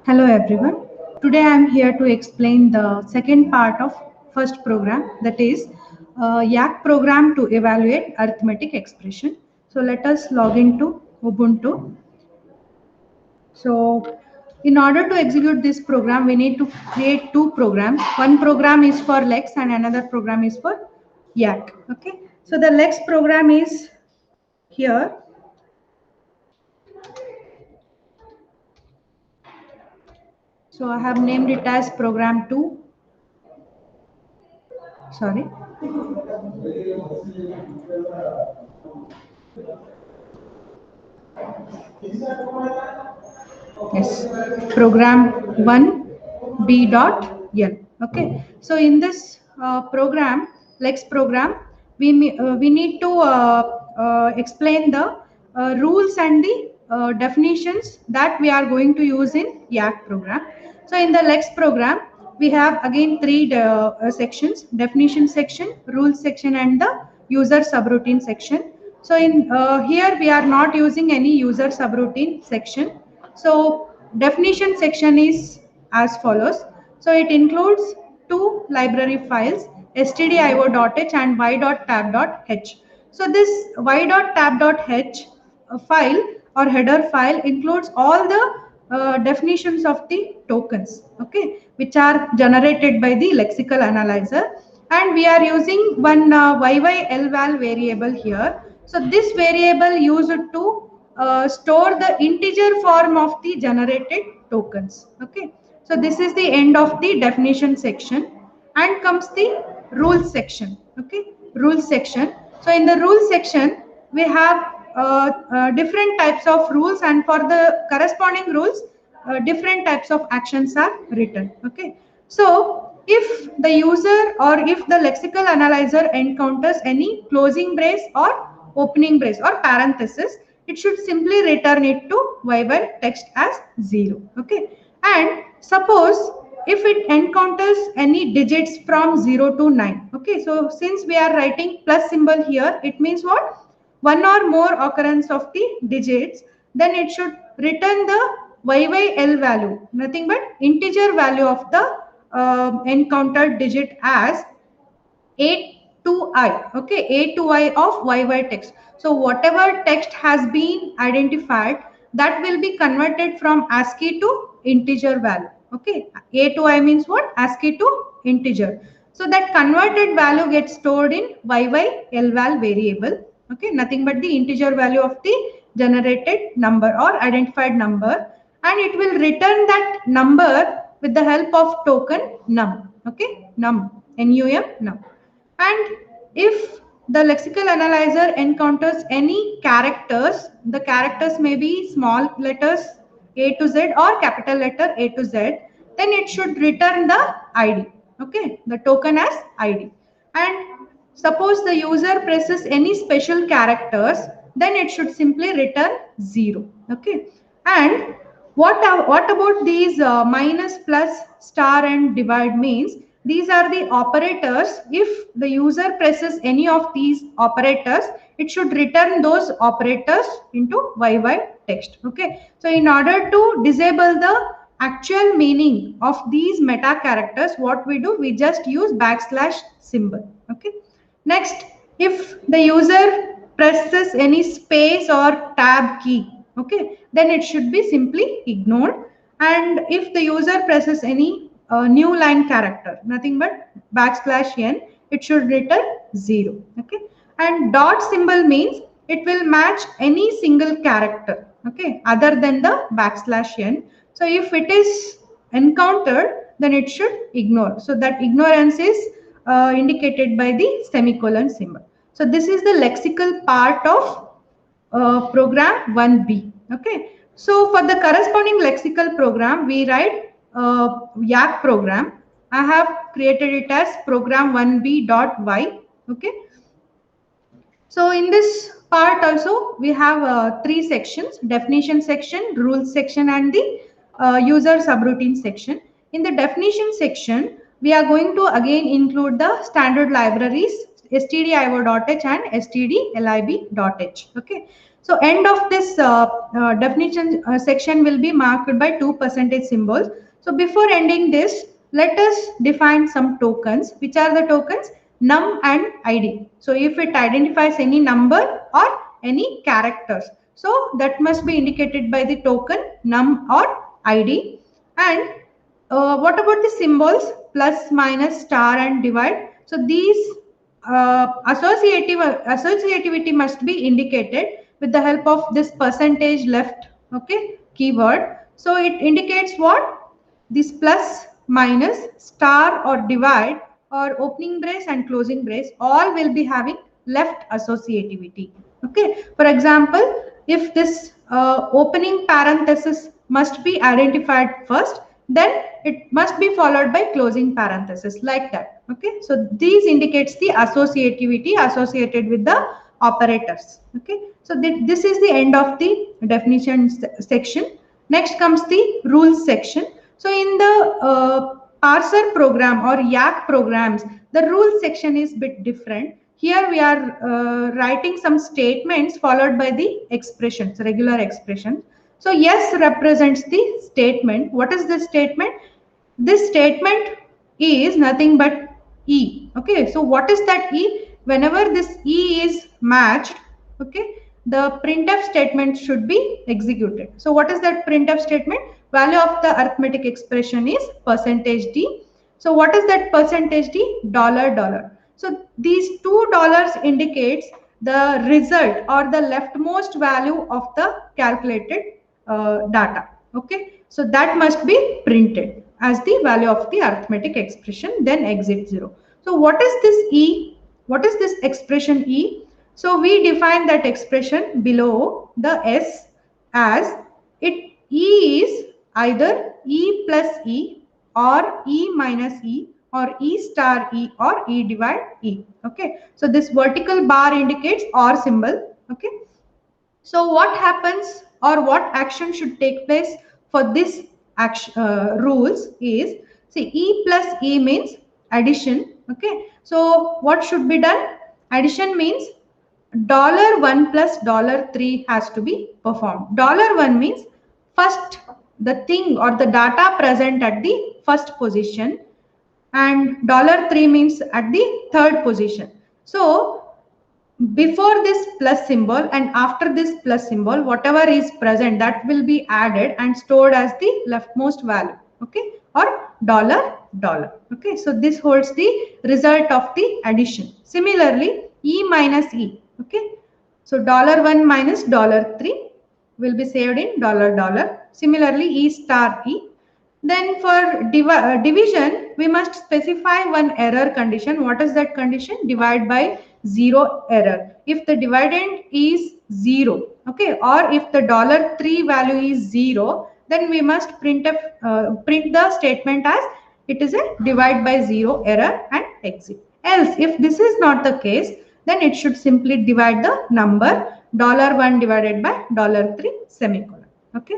Hello everyone. Today I am here to explain the second part of first program, that is YAC program to evaluate arithmetic expression. So let us log into Ubuntu. So in order to execute this program, we need to create two programs. One program is for Lex and another program is for YAC. Okay. So the Lex program is here. So I have named it as program 2. Sorry. Yes, program 1 b dot l. Okay, so in this program, Lex program, we need to explain the rules and the definitions that we are going to use in YAC program. So in the Lex program, we have again three sections: definition section, rules section, and the user subroutine section. So in here we are not using any user subroutine section. So definition section is as follows. So it includes two library files, stdio.h and y.tab.h. So this y.tab.h file or header file includes all the definitions of the tokens, okay, which are generated by the lexical analyzer. And we are using one yyLval variable here. So this variable used to store the integer form of the generated tokens. Okay, so this is the end of the definition section, and comes the rules section. Okay, rules section. So in the rules section, we have different types of rules, and for the corresponding rules, different types of actions are written. Okay, so if the user or if the lexical analyzer encounters any closing brace or opening brace or parenthesis, it should simply return it to vyval text as 0. Okay, and suppose if it encounters any digits from 0 to 9. Okay, so since we are writing plus symbol here, it means what? One or more occurrence of the digits, then it should return the YYL value, nothing but integer value of the encountered digit as A to I. Okay, A to I of YY text. So whatever text has been identified, that will be converted from ASCII to integer value. Okay, A to I means what? ASCII to integer. So that converted value gets stored in YYLval variable. Okay, nothing but the integer value of the generated number or identified number, and it will return that number with the help of token num. Okay, num, num. And if the lexical analyzer encounters any characters, the characters may be small letters A to Z or capital letter A to Z, then it should return the ID. Okay, the token as ID. And suppose the user presses any special characters, then it should simply return 0. Okay, and what about these minus, plus, star, and divide means? These are the operators. If the user presses any of these operators, it should return those operators into YY text. Okay, so in order to disable the actual meaning of these meta characters, what we do, we just use backslash symbol. Okay, next, if the user presses any space or tab key, okay, then it should be simply ignored. And if the user presses any new line character, nothing but backslash n, it should return 0. Okay, and dot symbol means it will match any single character, okay, other than the backslash n. So if it is encountered, then it should ignore. So that ignorance is indicated by the semicolon symbol. So this is the lexical part of program 1b. Okay, so for the corresponding lexical program, we write YAC program. I have created it as program 1b.y. Okay, so in this part also we have three sections: definition section, rules section, and the user subroutine section. In the definition section, we are going to again include the standard libraries stdio.h and stdlib.h. Okay, So end of this definition section will be marked by 2% symbols. So before ending this, let us define some tokens. Which are the tokens? Num and ID. So if it identifies any number or any characters, so that must be indicated by the token num or ID. And what about the symbols? Plus, minus, star and divide. So these associativity must be indicated with the help of this percentage left, okay, keyword. So it indicates what? This plus, minus, star or divide or opening brace and closing brace all will be having left associativity. Okay, for example, if this opening parenthesis must be identified first, then it must be followed by closing parenthesis, like that. Okay, so these indicates the associativity associated with the operators. Okay, so this is the end of the definition section. Next comes the rules section. So in the parser program or YAC programs, the rules section is bit different. Here we are writing some statements followed by the expressions, regular expressions. So yes represents the statement. What is this statement? This statement is nothing but E. Okay, so what is that E? Whenever this E is matched, okay, the printf statement should be executed. So what is that printf statement? Value of the arithmetic expression is %d. So what is that %d? $. So these $2 indicates the result or the leftmost value of the calculated data. Okay, so that must be printed as the value of the arithmetic expression, then exit 0. So what is this E? What is this expression E? So we define that expression below the S as it E is either E plus E or E minus E or E star E or E divide E. Okay, so this vertical bar indicates OR symbol. Okay, so what happens or what action should take place for this action, rules is, see, E plus E means addition. Okay, so what should be done? Addition means $1 plus $3 has to be performed. $1 means first the thing or the data present at the first position, and $3 means at the third position. So before this plus symbol and after this plus symbol, whatever is present, that will be added and stored as the leftmost value. Okay, or $. Okay, so this holds the result of the addition. Similarly, E minus E. Okay, so $1 minus $3 will be saved in $. Similarly, E star E. Then for division, we must specify one error condition. What is that condition? Divide by 0 error. If the dividend is 0, okay, or if the $3 value is 0, then we must print the statement as it is a divide by 0 error and exit. Else, if this is not the case, then it should simply divide the number $1 divided by $3 semicolon. Okay,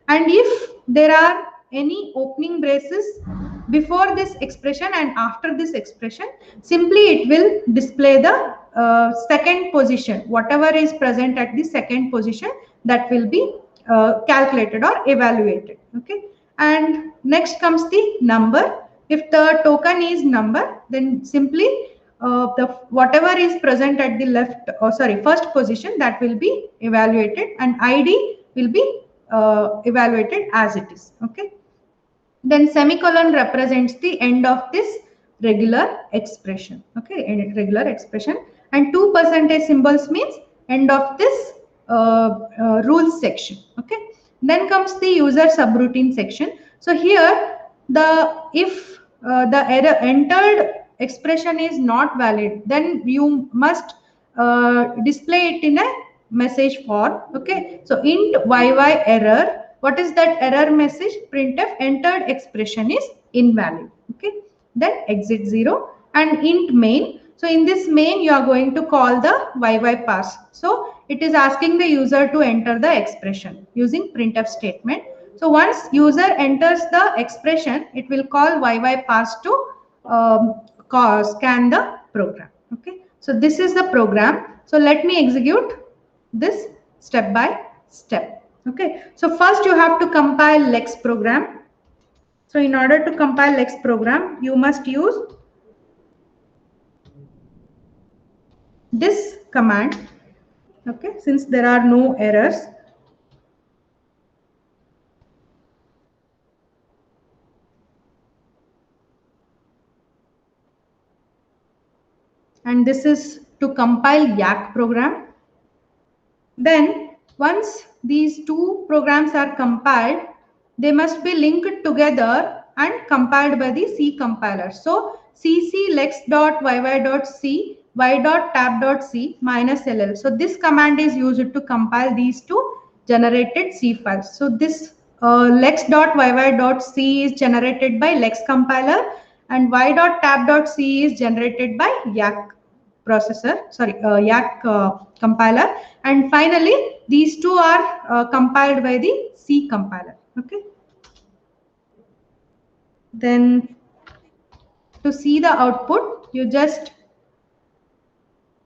and if there are any opening braces before this expression and after this expression, simply it will display the second position. Whatever is present at the second position, that will be calculated or evaluated. Okay, and next comes the number. If the token is number, then simply whatever is present at the left, first position, that will be evaluated, and ID will be evaluated as it is. Okay, then semicolon represents the end of this regular expression. Okay, regular expression, and 2% symbols means end of this rules section. Okay, then comes the user subroutine section. So here if the error entered expression is not valid, then you must display it in a message form. Okay, so int yy error. What is that error message? Printf entered expression is invalid. Okay, then exit 0, and int main. So in this main, you are going to call the yy pass. So it is asking the user to enter the expression using printf statement. So once user enters the expression, it will call yy pass to scan the program. Okay, so this is the program. So let me execute this step by step. Okay, so first you have to compile Lex program. So in order to compile Lex program, you must use this command. Okay, since there are no errors. And this is to compile Yak program. Then once these two programs are compiled, they must be linked together and compiled by the C compiler. So cc lex.yy.c y.tab.c minus ll. So this command is used to compile these two generated C files. So this lex.yy.c is generated by Lex compiler and y.tab.c is generated by Yak Yak compiler, and finally these two are compiled by the C compiler. Okay, then to see the output, you just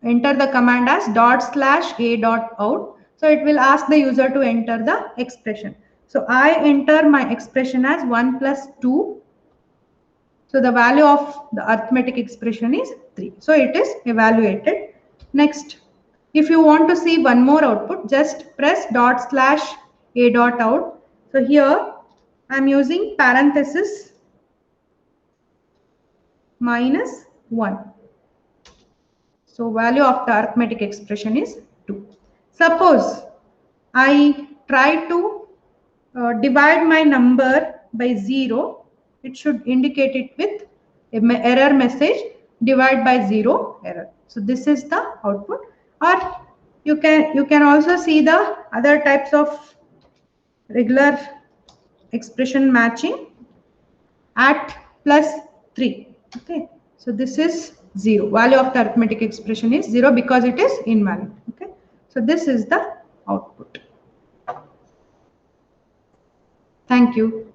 enter the command as /a.out. So it will ask the user to enter the expression. So I enter my expression as 1 plus 2. So the value of the arithmetic expression is 3. So it is evaluated. Next, if you want to see one more output, just press /a.out. So here I am using parenthesis minus 1. So value of the arithmetic expression is 2. Suppose I try to divide my number by 0. It should indicate it with an error message, divide by 0 error. So this is the output. Or you can also see the other types of regular expression matching at +3. Okay, so this is 0. Value of the arithmetic expression is 0 because it is invalid. Okay, so this is the output. Thank you.